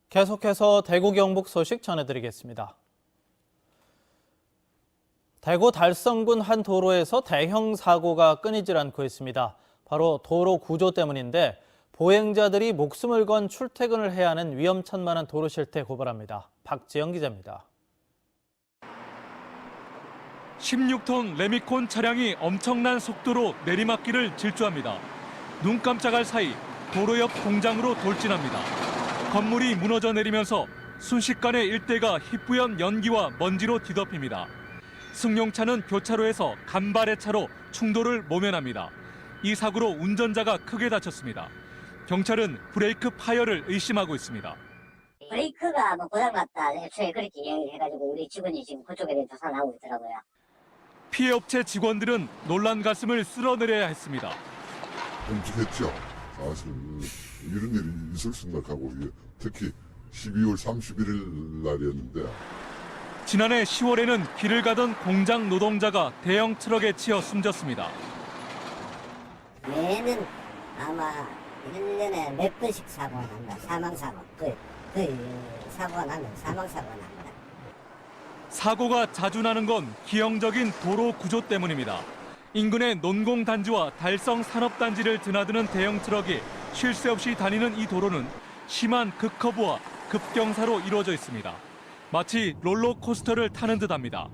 계속해서 대구 경북 소식 전해드리겠습니다. 대구 달성군 한 도로에서 대형 사고가 끊이질 않고 있습니다. 바로 도로 구조 때문인데 보행자들이 목숨을 건 출퇴근을 해야 하는 위험천만한 도로 실태 고발합니다. 박지영 기자입니다. 16톤 레미콘 차량이 엄청난 속도로 내리막길을 질주합니다. 눈 깜짝할 사이 도로 옆 공장으로 돌진합니다. 건물이 무너져 내리면서 순식간에 일대가 희뿌연 연기와 먼지로 뒤덮입니다. 승용차는 교차로에서 간발의 차로 충돌을 모면합니다. 이 사고로 운전자가 크게 다쳤습니다. 경찰은 브레이크 파열을 의심하고 있습니다. 브레이크가 고장났다. 애초에 그렇게 이야기해가지고 우리 직원이 지금 그쪽에 대해 조사를 하고 있더라고요. 피해 업체 직원들은 놀란 가슴을 쓸어내려야 했습니다. 끔찍했죠. 사실 이런 일이 있을 생각하고 특히 12월 31일 날이었는데 지난해 10월에는 길을 가던 공장 노동자가 대형 트럭에 치여 숨졌습니다. 얘는 아마 1년에 몇 번씩 사고가 납니다. 사망사고. 그 사고가 나면 사망사고가 납니다. 사고가 자주 나는 건 기형적인 도로 구조 때문입니다. 인근의 논공단지와 달성 산업단지를 드나드는 대형 트럭이 쉴 새 없이 다니는 이 도로는 심한 극커브와 급경사로 이루어져 있습니다. 마치 롤러코스터를 타는 듯합니다.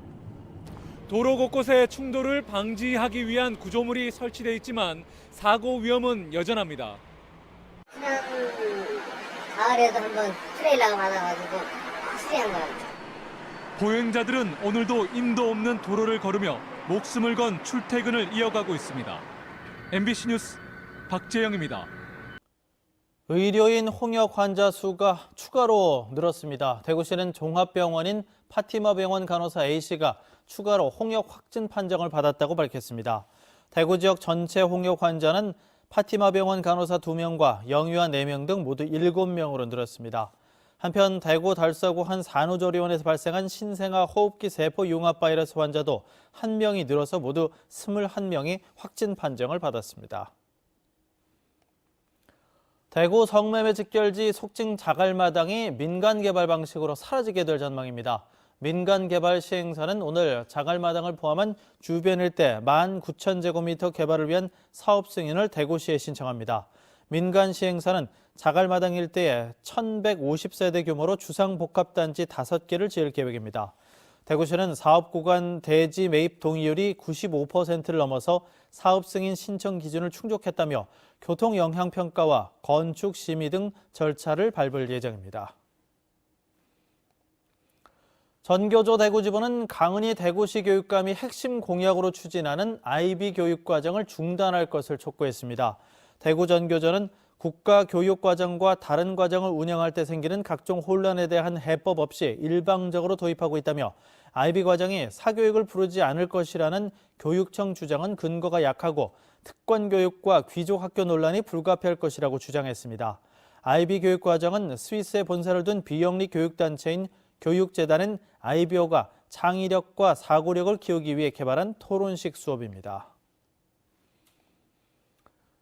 도로 곳곳에 충돌을 방지하기 위한 구조물이 설치돼 있지만 사고 위험은 여전합니다. 지난 가을에도 한번 트레일러가 많아가지고 수리한 거랍니다. 보행자들은 오늘도 임도 없는 도로를 걸으며 목숨을 건 출퇴근을 이어가고 있습니다. MBC 뉴스 박재영입니다. 의료인 홍역 환자 수가 추가로 늘었습니다. 대구시는 종합병원인 파티마 병원 간호사 A씨가 추가로 홍역 확진 판정을 받았다고 밝혔습니다. 대구 지역 전체 홍역 환자는 파티마 병원 간호사 2명과 영유아 4명 등 모두 7명으로 늘었습니다. 한편 대구 달서구 한 산후조리원에서 발생한 신생아 호흡기 세포 융합 바이러스 환자도 1명이 늘어서 모두 21명이 확진 판정을 받았습니다. 대구 성매매 직결지 속칭 자갈마당이 민간 개발 방식으로 사라지게 될 전망입니다. 민간 개발 시행사는 오늘 자갈마당을 포함한 주변 일대 19,000제곱미터 개발을 위한 사업 승인을 대구시에 신청합니다. 민간 시행사는 자갈마당 일대에 1,150세대 규모로 주상복합단지 5개를 지을 계획입니다. 대구시는 사업구간 대지 매입 동의율이 95%를 넘어서 사업 승인 신청 기준을 충족했다며 교통영향평가와 건축 심의 등 절차를 밟을 예정입니다. 전교조 대구지부는 강은희 대구시 교육감이 핵심 공약으로 추진하는 IB 교육과정을 중단할 것을 촉구했습니다. 대구 전교조는 국가교육과정과 다른 과정을 운영할 때 생기는 각종 혼란에 대한 해법 없이 일방적으로 도입하고 있다며 IB 과정이 사교육을 부르지 않을 것이라는 교육청 주장은 근거가 약하고 특권교육과 귀족학교 논란이 불가피할 것이라고 주장했습니다. IB 교육과정은 스위스에 본사를 둔 비영리 교육단체인 교육재단은 IBO가 창의력과 사고력을 키우기 위해 개발한 토론식 수업입니다.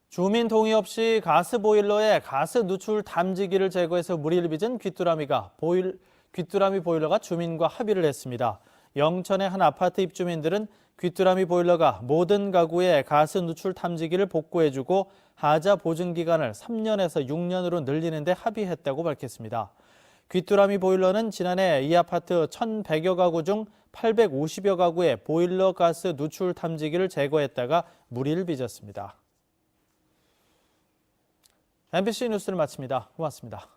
주민 동의 없이 가스보일러에 가스 누출 탐지기를 제거해서 무리를 빚은 귀뚜라미 보일러가 주민과 합의를 했습니다. 영천의 한 아파트 입주민들은 귀뚜라미 보일러가 모든 가구에 가스 누출 탐지기를 복구해주고 하자 보증 기간을 3년에서 6년으로 늘리는 데 합의했다고 밝혔습니다. 귀뚜라미 보일러는 지난해 이 아파트 1,100여 가구 중 850여 가구에 보일러 가스 누출 탐지기를 제거했다가 무리를 빚었습니다. MBC 뉴스를 마칩니다. 고맙습니다.